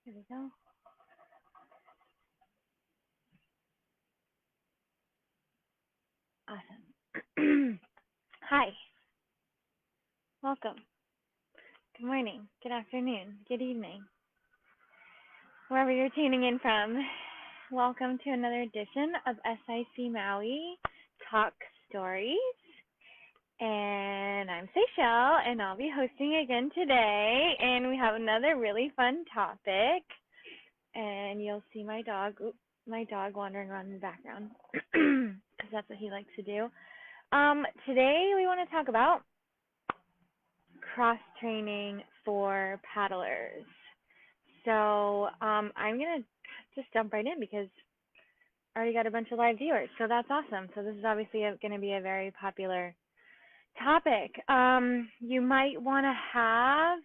Here we go. Awesome. Hi, welcome. Good morning, good afternoon, good evening, wherever you're tuning in from. Welcome to another edition of SIC Maui Talk Stories. And I'm Seychelle, and I'll be hosting again today. And we have another really fun topic. And you'll see my dog wandering around in the background because that's what he likes to do. Today we want to talk about cross training for paddlers. So I'm gonna just jump right in because I already got a bunch of live viewers, so that's awesome. So this is obviously going to be a very popular topic. You might want to have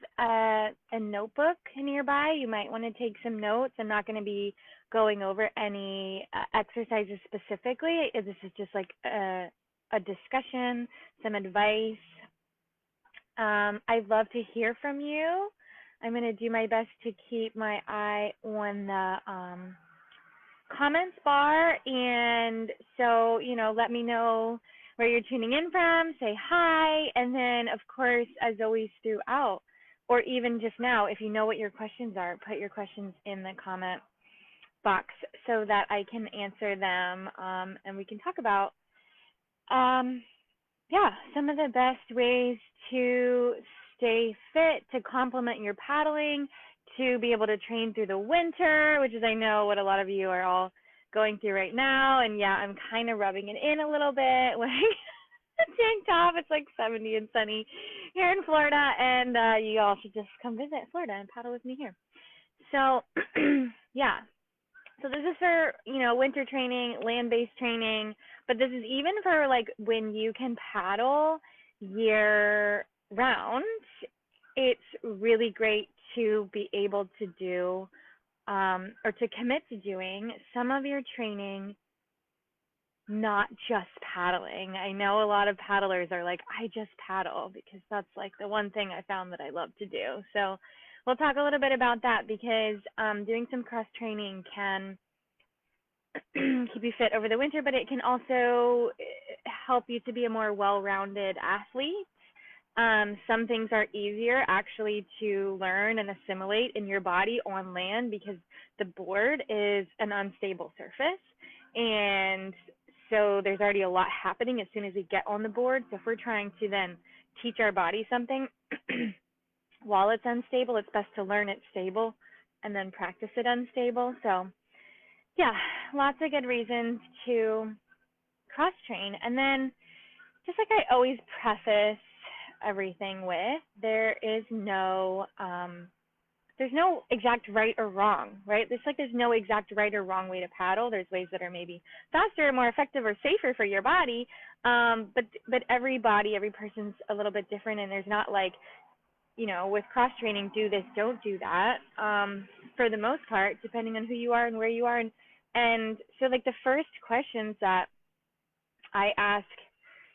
a notebook nearby. You might want to take some notes. I'm not going to be going over any exercises specifically. This is just like a discussion, some advice. I'd love to hear from you. I'm going to do my best to keep my eye on the comments bar. And so, let me know where you're tuning in from, say hi, and then, of course, as always throughout, or even just now, if you know what your questions are, put your questions in the comment box so that I can answer them, and we can talk about some of the best ways to stay fit, to complement your paddling, to be able to train through the winter, which is, I know, what a lot of you are all going through right now. And yeah, I'm kind of rubbing it in a little bit, wearing a tank top. It's like 70 and sunny here in Florida, and you all should just come visit Florida and paddle with me here. So yeah, so this is for, winter training, land-based training, but this is even for like when you can paddle year round. It's really great to be able to do or to commit to doing some of your training, not just paddling. I know a lot of paddlers are like, I just paddle because that's like the one thing I found that I love to do. So we'll talk a little bit about that because doing some cross training can keep you fit over the winter, but it can also help you to be a more well-rounded athlete. Some things are easier actually to learn and assimilate in your body on land because the board is an unstable surface. And so there's already a lot happening as soon as we get on the board. So if we're trying to then teach our body something while it's unstable, it's best to learn it stable and then practice it unstable. So yeah, lots of good reasons to cross train. And then just like I always preface everything with, there's no exact right or wrong, right? There's no exact right or wrong way to paddle. There's ways that are maybe faster, more effective, or safer for your body. But every body, every person's a little bit different, and there's not like, with cross training, do this, don't do that. For the most part, depending on who you are and where you are, and so like the first questions that I ask,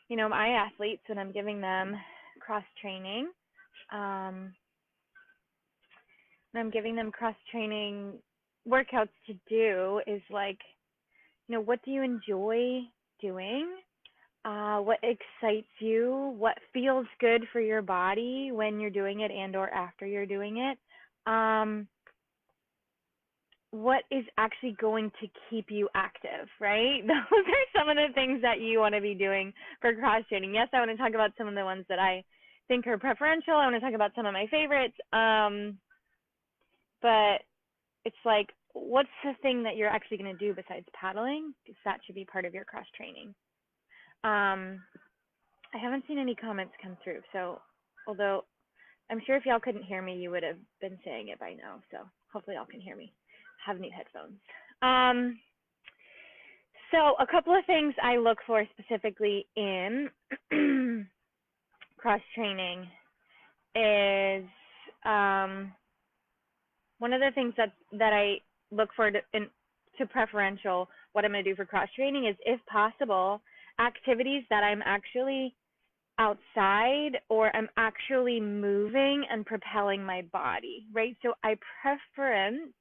my athletes when I'm giving them cross training, when I'm giving them cross training workouts to do is like, what do you enjoy doing? What excites you? What feels good for your body when you're doing it and or after you're doing it? What is actually going to keep you active, right? Those are some of the things that you want to be doing for cross training. Yes, I want to talk about some of the ones that I think are preferential. I want to talk about some of my favorites. But it's like, what's the thing that you're actually going to do besides paddling? Because that should be part of your cross training. I haven't seen any comments come through. So although I'm sure if y'all couldn't hear me, you would have been saying it by now. So hopefully y'all can hear me. I have new headphones. So a couple of things I look for specifically in cross training is one of the things that I look for to preferential, what I'm going to do for cross training is, if possible, activities that I'm actually outside or I'm actually moving and propelling my body, right? So I preference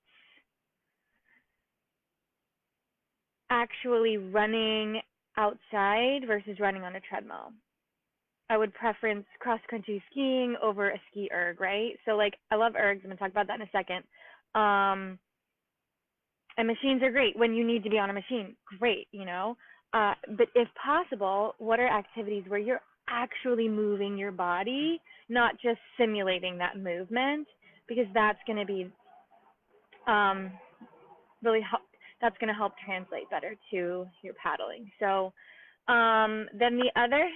actually running outside versus running on a treadmill. I would preference cross country skiing over a ski erg, right? So like I love ergs. I'm gonna talk about that in a second. And machines are great when you need to be on a machine. Great, you know. But if possible, what are activities where you're actually moving your body, not just simulating that movement, because that's going to be um, really help. That's going to help translate better to your paddling. So then the other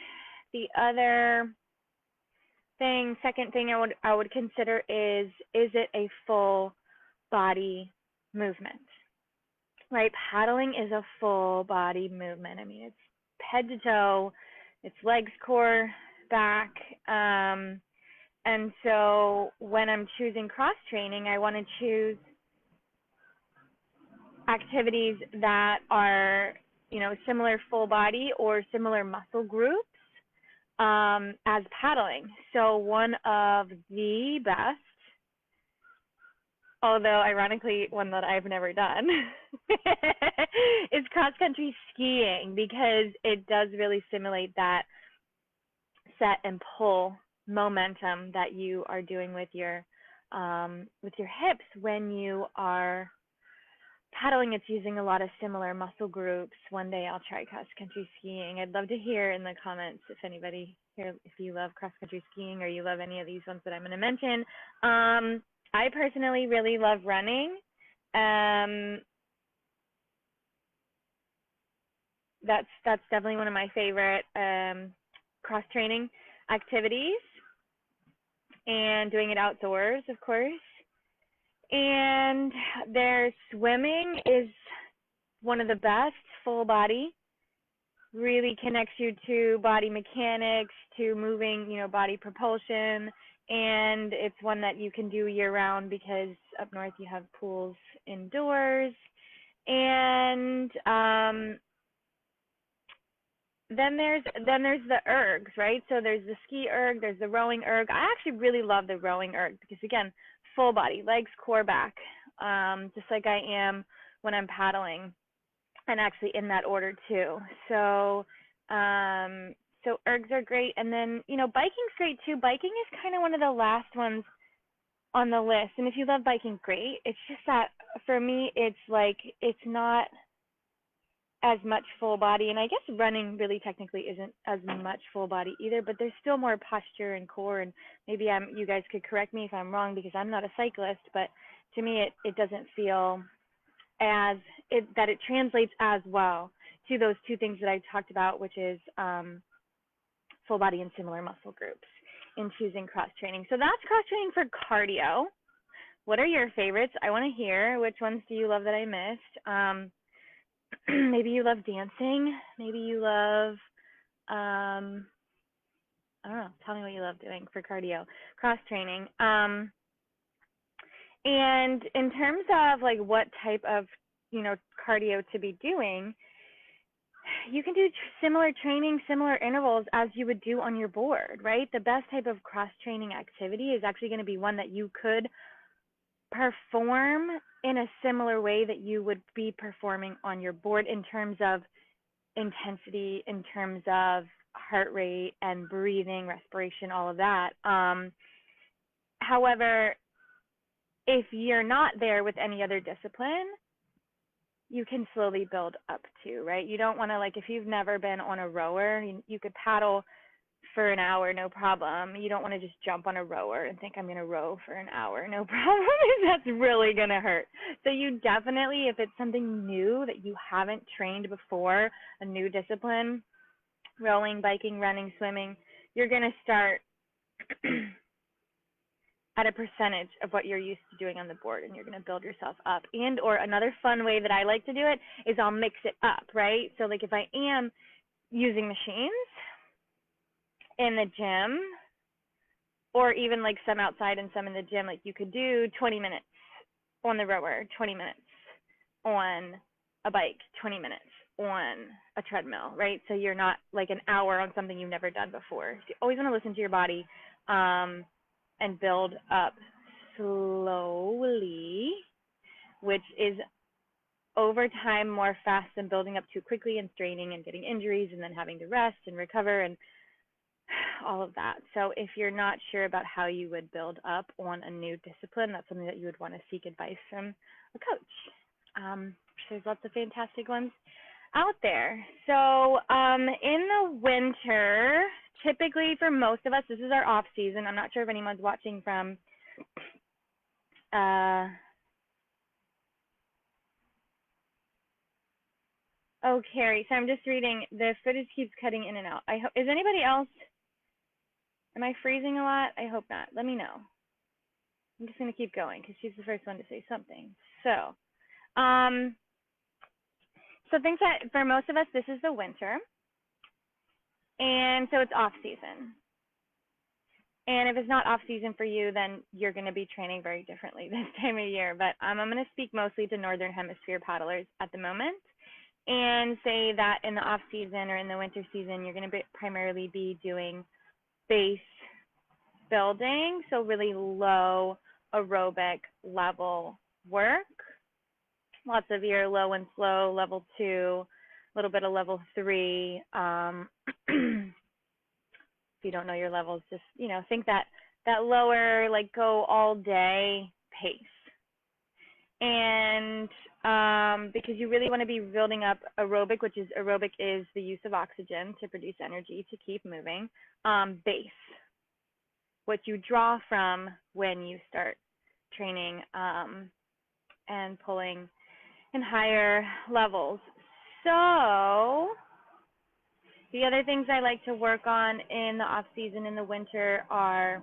thing, second thing I would consider is it a full body movement? Right, paddling is a full body movement. I mean, it's head to toe, it's legs, core, back. And so when I'm choosing cross training, I want to choose activities that are, you know, similar full body or similar muscle groups as paddling. So one of the best, although ironically one that I've never done, is cross-country skiing, because it does really simulate that set and pull momentum that you are doing with your hips when you are paddling. It's using a lot of similar muscle groups. One day I'll try cross-country skiing. I'd love to hear in the comments if anybody here, if you love cross-country skiing or you love any of these ones that I'm going to mention. I personally really love running. That's definitely one of my favorite cross training activities, and doing it outdoors, of course. And there's swimming is one of the best, full body, really connects you to body mechanics, to moving, you know, body propulsion. And it's one that you can do year round because up north you have pools indoors. And then there's the ergs, right? So there's the ski erg, there's the rowing erg. I actually really love the rowing erg because, again, full body, legs, core, back, just like I am when I'm paddling, and actually in that order too. So so ergs are great. And then, you know, biking's great too. Biking is kind of one of the last ones on the list. And if you love biking, great. It's just that for me, it's like it's not as much full body, and I guess running really technically isn't as much full body either, but there's still more posture and core. And maybe you guys could correct me if I'm wrong, because I'm not a cyclist, but to me it doesn't feel as that it translates as well to those two things that I talked about, which is full body and similar muscle groups in choosing cross training. So that's cross training for cardio. What are your favorites? I want to hear which ones do you love that I missed. Maybe you love dancing. Maybe you love, I don't know, tell me what you love doing for cardio, cross training. And in terms of like what type of, you know, cardio to be doing, you can do similar training, similar intervals as you would do on your board, right? The best type of cross training activity is actually going to be one that you could perform in a similar way that you would be performing on your board in terms of intensity, in terms of heart rate and breathing, respiration, all of that. However, if you're not there with any other discipline, you can slowly build up to, right? You don't want to, like, if you've never been on a rower, you could paddle for an hour, no problem. You don't want to just jump on a rower and think I'm going to row for an hour, no problem. That's really going to hurt. So you definitely, if it's something new that you haven't trained before, a new discipline, rowing, biking, running, swimming, you're going to start at a percentage of what you're used to doing on the board, and you're going to build yourself up. And or another fun way that I like to do it is I'll mix it up, right? So like if I am using machines in the gym, or even like some outside and some in the gym, like you could do 20 minutes on the rower, 20 minutes on a bike, 20 minutes on a treadmill, right? So you're not like an hour on something you've never done before. So you always want to listen to your body and build up slowly, which is over time more fast than building up too quickly and straining and getting injuries and then having to rest and recover and all of that. So if you're not sure about how you would build up on a new discipline, that's something that you would want to seek advice from a coach. There's lots of fantastic ones out there. So in the winter, typically for most of us, this is our off season. I'm not sure if anyone's watching from oh, Carrie. So I'm just reading. The footage keeps cutting in and out. Is anybody else? Am I freezing a lot? I hope not. Let me know. I'm just going to keep going because she's the first one to say something. So, things that for most of us, this is the winter. And so it's off season. And if it's not off season for you, then you're going to be training very differently this time of year. But I'm going to speak mostly to Northern Hemisphere paddlers at the moment and say that in the off season or in the winter season, you're going to primarily be doing base building, so really low aerobic level work. Lots of your low and slow, level 2, a little bit of level 3. If you don't know your levels, just, think that lower, like go all day pace. And because you really want to be building up aerobic, which is aerobic is the use of oxygen to produce energy to keep moving, base, what you draw from when you start training and pulling in higher levels. So the other things I like to work on in the off season in the winter are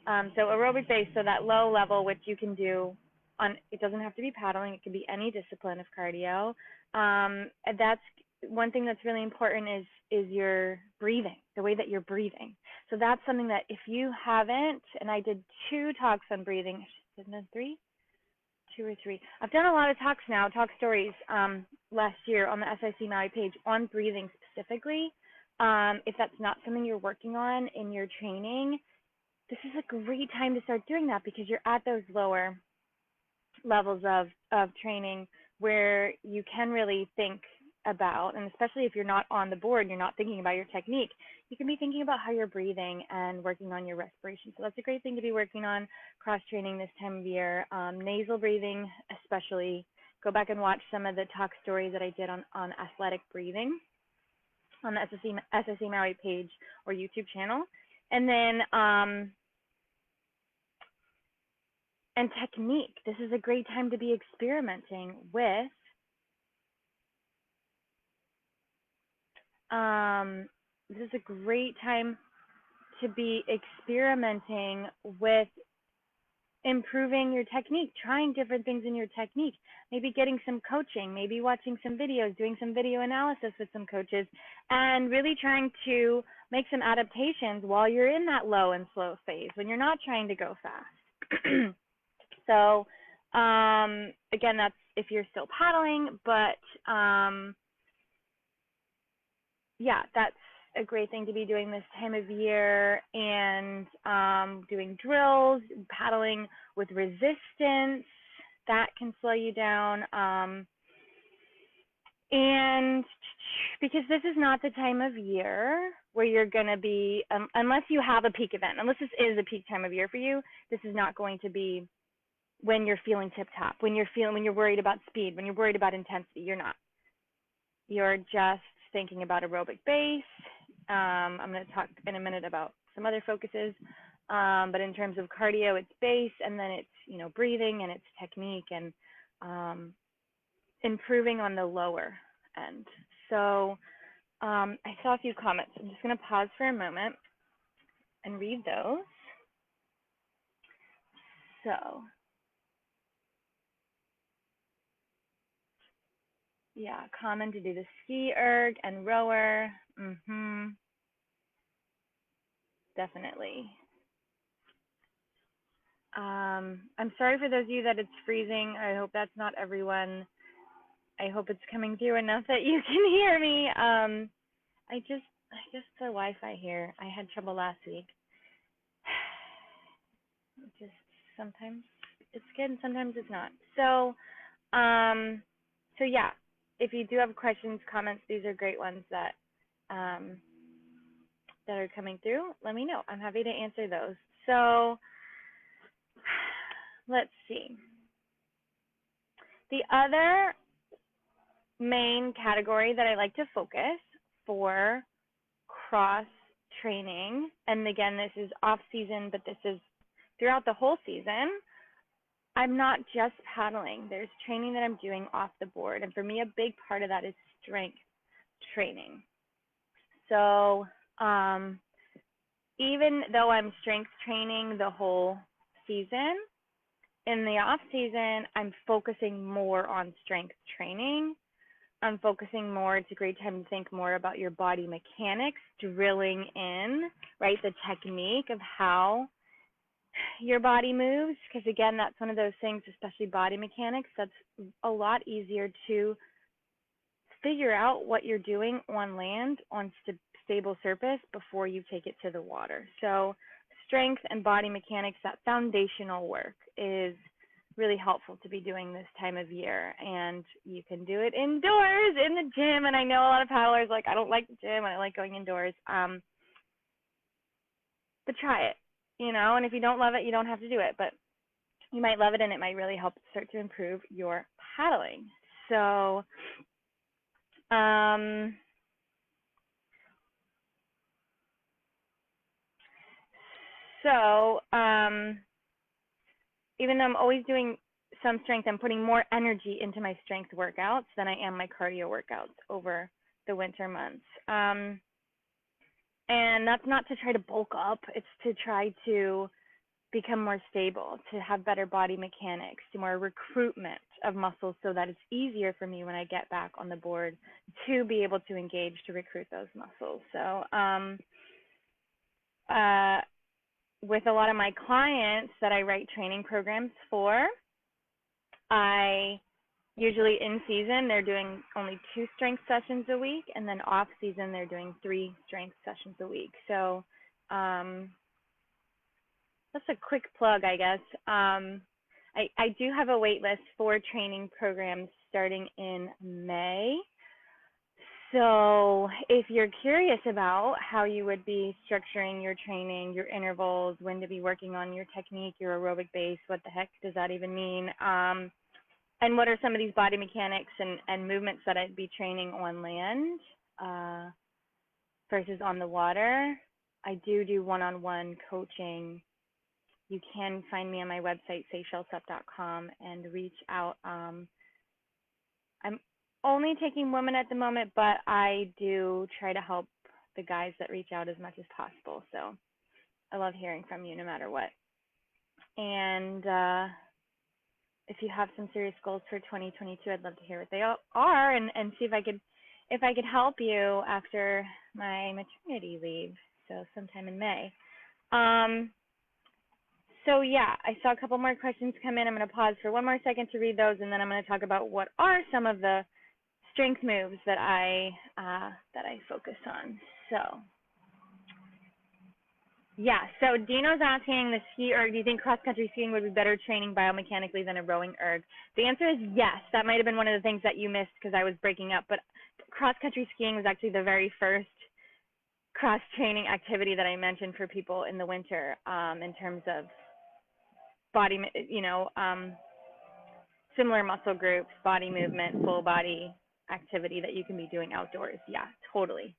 so aerobic base, so that low level, which you can do on, it doesn't have to be paddling, it can be any discipline of cardio. That's one thing that's really important is your breathing, the way that you're breathing. So that's something that if you haven't, and I did 2 talks on breathing, didn't I 3? 2 or 3. I've done a lot of talks now, talk stories last year on the SIC Maui page on breathing specifically. If that's not something you're working on in your training, this is a great time to start doing that because you're at those lower levels of training where you can really think about, and especially if you're not on the board, you're not thinking about your technique, you can be thinking about how you're breathing and working on your respiration. So that's a great thing to be working on, cross-training this time of year. Nasal breathing especially. Go back and watch some of the talk stories that I did on athletic breathing on the SSC Maui page or YouTube channel. And then, and technique. This is a great time to be experimenting with this is a great time to be experimenting with improving your technique, trying different things in your technique, maybe getting some coaching, maybe watching some videos, doing some video analysis with some coaches, and really trying to make some adaptations while you're in that low and slow phase when you're not trying to go fast. So again, that's if you're still paddling, but yeah, that's a great thing to be doing this time of year, and doing drills, paddling with resistance, that can slow you down. And because this is not the time of year where you're going to be, unless you have a peak event, unless this is a peak time of year for you, this is not going to be when you're feeling tip top, when you're worried about speed, when you're worried about intensity. You're not. You're just thinking about aerobic base. I'm going to talk in a minute about some other focuses, but in terms of cardio, it's base, and then it's breathing and it's technique and improving on the lower end. So I saw a few comments. I'm just going to pause for a moment and read those. So yeah, common to do the ski erg and rower. Definitely. I'm sorry for those of you that it's freezing. I hope that's not everyone. I hope it's coming through enough that you can hear me. I guess the Wi-Fi here. I had trouble last week. Just sometimes it's good and sometimes it's not. So yeah, if you do have questions, comments, these are great ones that that are coming through. Let me know. I'm happy to answer those. So let's see. The other main category that I like to focus for cross training, and again, this is off season, but this is throughout the whole season. I'm not just paddling. There's training that I'm doing off the board. And for me, a big part of that is strength training. So even though I'm strength training the whole season, in the off season, I'm focusing more on strength training. I'm focusing more, it's a great time to think more about your body mechanics, drilling in, right, the technique of how your body moves, because again, that's one of those things, especially body mechanics, that's a lot easier to figure out what you're doing on land, on stable surface, before you take it to the water. So strength and body mechanics, that foundational work is really helpful to be doing this time of year. And you can do it indoors in the gym. And I know a lot of paddlers like, I don't like the gym, I like going indoors. But try it, you know, and if you don't love it, you don't have to do it. But you might love it, and it might really help start to improve your paddling. So even though I'm always doing some strength, I'm putting more energy into my strength workouts than I am my cardio workouts over the winter months. And that's not to try to bulk up, it's to try to become more stable, to have better body mechanics, to more recruitment of muscles, so that it's easier for me when I get back on the board to be able to engage, to recruit those muscles. So with a lot of my clients that I write training programs for, I usually in season, they're doing only 2 strength sessions a week, and then off season, they're doing 3 strength sessions a week. So that's a quick plug, I guess. I do have a wait list for training programs starting in May. So if you're curious about how you would be structuring your training, your intervals, when to be working on your technique, your aerobic base, what the heck does that even mean? And what are some of these body mechanics and movements that I'd be training on land versus on the water? I do one-on-one coaching. You can find me on my website, seychellesup.com, and reach out. I'm only taking women at the moment, but I do try to help the guys that reach out as much as possible. So I love hearing from you no matter what. And if you have some serious goals for 2022, I'd love to hear what they are, and see if I could help you after my maternity leave, so sometime in May. So yeah, I saw a couple more questions come in. I'm going to pause for one more second to read those, and then I'm going to talk about what are some of the strength moves that I focus on. So yeah, so Dino's asking, do you think cross-country skiing would be better training biomechanically than a rowing erg? The answer is yes. That might have been one of the things that you missed because I was breaking up, but cross-country skiing was actually the very first cross-training activity that I mentioned for people in the winter, in terms of body, similar muscle groups, body movement, full body activity that you can be doing outdoors. Yeah, totally.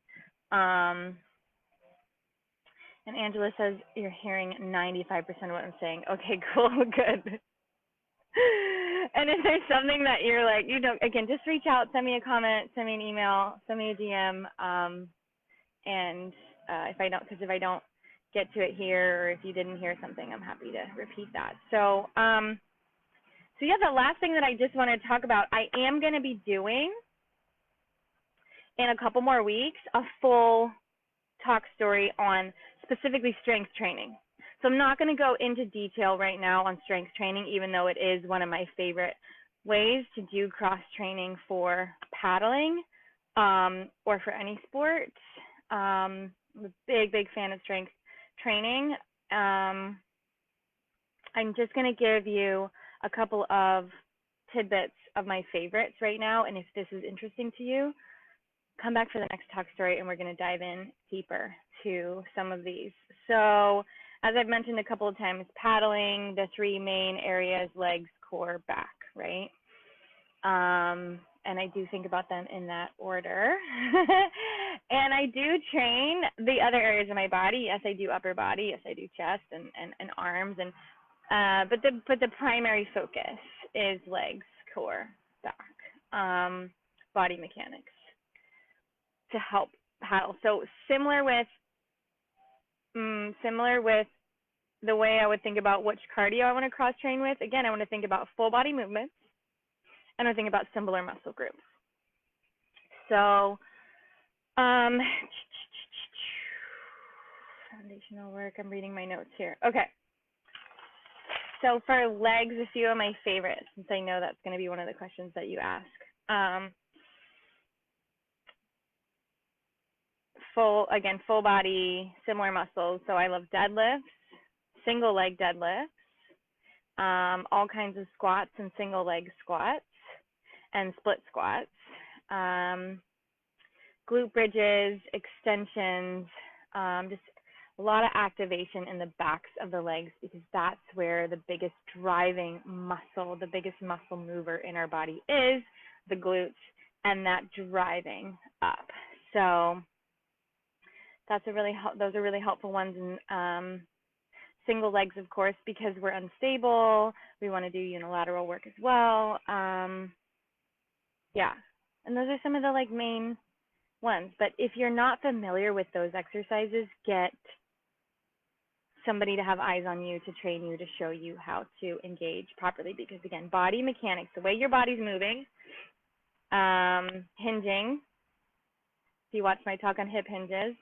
And Angela says you're hearing 95% of what I'm saying. Okay, cool, good. And if there's something that you're like, again, just reach out, send me a comment, send me an email, send me a DM. And if I don't get to it here, or if you didn't hear something, I'm happy to repeat that. So yeah, the last thing that I just want to talk about, I am going to be doing in a couple more weeks a full talk story on specifically strength training. So I'm not going to go into detail right now on strength training, even though it is one of my favorite ways to do cross training for paddling or for any sport. I'm a big fan of strength training. I'm just going to give you a couple of tidbits of my favorites right now, and if this is interesting to you, come back for the next talk story and we're going to dive in deeper to some of these. So as I've mentioned a couple of times, paddling, the three main areas, legs, core, back, right? And I do think about them in that order. And I do train the other areas of my body. Yes, I do upper body. Yes, I do chest and arms. And but the primary focus is legs, core, back, body mechanics to help paddle. So similar with the way I would think about which cardio I want to cross train with. Again, I want to think about full body movements, and I think about similar muscle groups. So foundational work, I'm reading my notes here. Okay. So for legs, a few of my favorites, since I know that's going to be one of the questions that you ask. Full body, similar muscles. So I love deadlifts, single leg deadlifts, all kinds of squats and single leg squats and split squats, glute bridges, extensions, just a lot of activation in the backs of the legs, because that's where the biggest driving muscle, the biggest muscle mover in our body is, the glutes, and that driving up. So that's those are really helpful ones. And single legs, of course, because we're unstable, we want to do unilateral work as well. Yeah, and those are some of the main ones. But if you're not familiar with those exercises, get somebody to have eyes on you to train you, to show you how to engage properly, because again, body mechanics, the way your body's moving, hinging. If you watch my talk on hip hinges,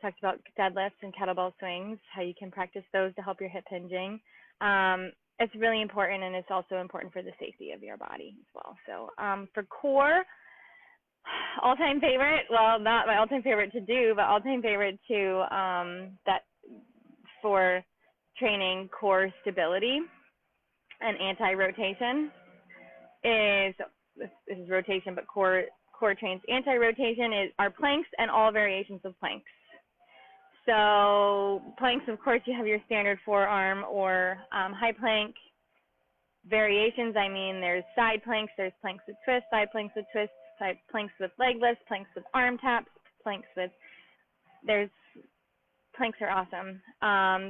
talked about deadlifts and kettlebell swings, how you can practice those to help your hip hinging. It's really important, and it's also important for the safety of your body as well. So for core, all-time favorite, well, not my all-time favorite to do, but all-time favorite to that for training core stability and anti-rotation is, this is rotation, but core trains anti-rotation are planks and all variations of planks. So planks, of course, you have your standard forearm or high plank. Variations, I mean, there's side planks, there's planks with twists, side planks with twists, side planks with leg lifts, planks with arm taps, planks with, planks are awesome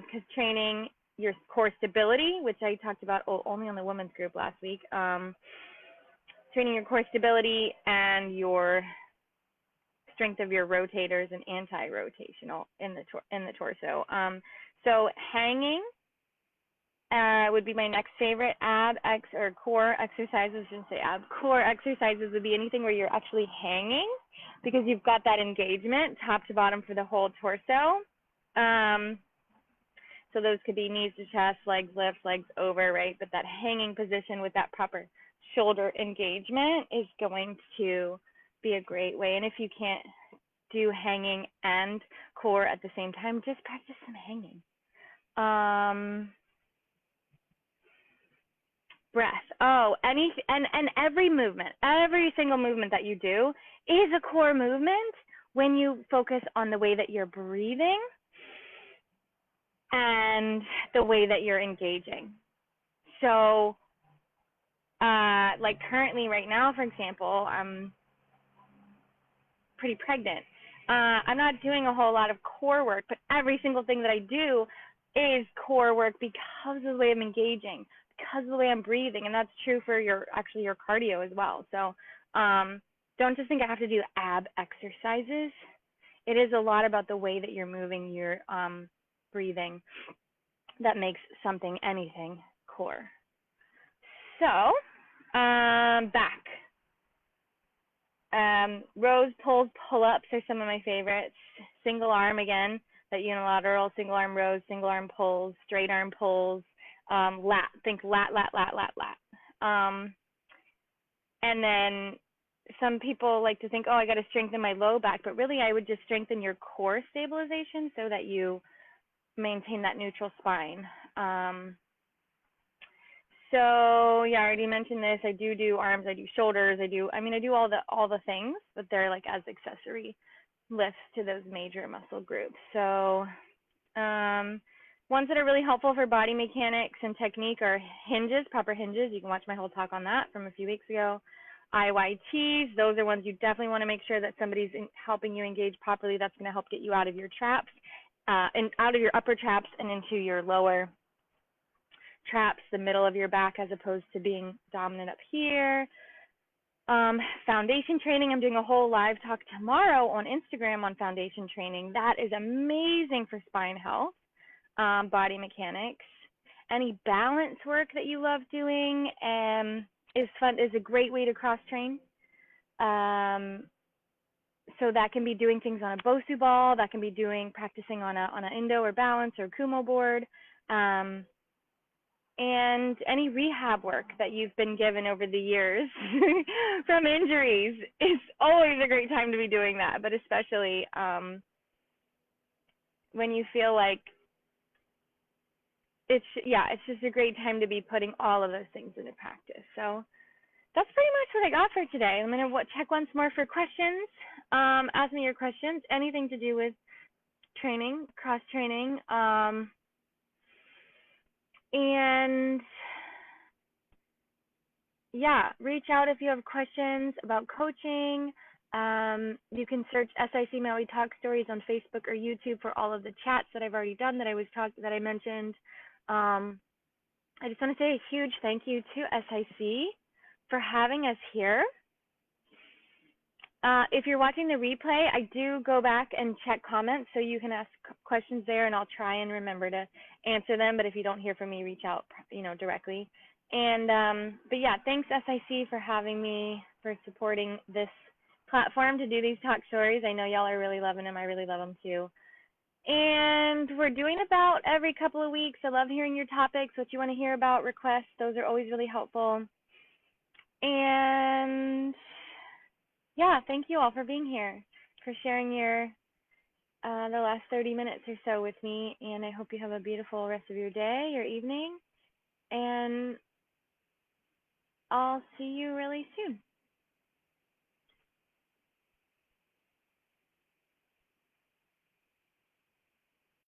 because training your core stability, which I talked about only on the women's group last week, training your core stability and your strength of your rotators and anti-rotational in the torso. So hanging would be my next favorite. Or core exercises, I shouldn't say ab. Core exercises would be anything where you're actually hanging, because you've got that engagement top to bottom for the whole torso. So those could be knees to chest, legs lift, legs over, right? But that hanging position with that proper shoulder engagement is going to be a great way. And if you can't do hanging and core at the same time, just practice some hanging. Breath. And every movement, every single movement that you do is a core movement when you focus on the way that you're breathing and the way that you're engaging. So like currently right now, for example, I'm pretty pregnant. I'm not doing a whole lot of core work, but every single thing that I do is core work because of the way I'm engaging, because of the way I'm breathing, and that's true for your cardio as well. So don't just think I have to do ab exercises. It is a lot about the way that you're moving your breathing that makes anything core. So back. Rows, pulls, pull-ups are some of my favorites. Single arm, again, that unilateral, single arm rows, single arm pulls, straight arm pulls, lat, think lat, lat, lat, lat, lat. And then some people like to think, oh, I got to strengthen my low back, but really I would just strengthen your core stabilization so that you maintain that neutral spine. So yeah, I already mentioned this. I do arms, I do shoulders, I do all the things, but they're like as accessory lifts to those major muscle groups. So ones that are really helpful for body mechanics and technique are hinges, proper hinges. You can watch my whole talk on that from a few weeks ago. IYTs, those are ones you definitely want to make sure that somebody's helping you engage properly. That's going to help get you out of your traps, and out of your upper traps and into your lower traps, the middle of your back, as opposed to being dominant up here. Foundation training, I'm doing a whole live talk tomorrow on Instagram on foundation training. That is amazing for spine health, body mechanics. Any balance work that you love doing is a great way to cross train. So that can be doing things on a Bosu ball, that can be practicing on an Indo or balance or Kumo board. And any rehab work that you've been given over the years from injuries, it's always a great time to be doing that, but especially when you feel like it's just a great time to be putting all of those things into practice. So that's pretty much what I got for today. I'm going to check once more for questions. Ask me your questions, anything to do with training, cross training. And yeah, reach out if you have questions about coaching. You can search SIC Maui Talk Stories on Facebook or YouTube for all of the chats that I've already done that I mentioned. I just want to say a huge thank you to SIC for having us here. If you're watching the replay, I do go back and check comments, so you can ask questions there, and I'll try and remember to answer them. But if you don't hear from me, reach out, directly. And but yeah, thanks SIC for having me, for supporting this platform to do these talk stories. I know y'all are really loving them. I really love them too. And we're doing about every couple of weeks. I love hearing your topics, what you want to hear about, requests. Those are always really helpful. And yeah, thank you all for being here, for sharing the last 30 minutes or so with me. And I hope you have a beautiful rest of your day, your evening. And I'll see you really soon.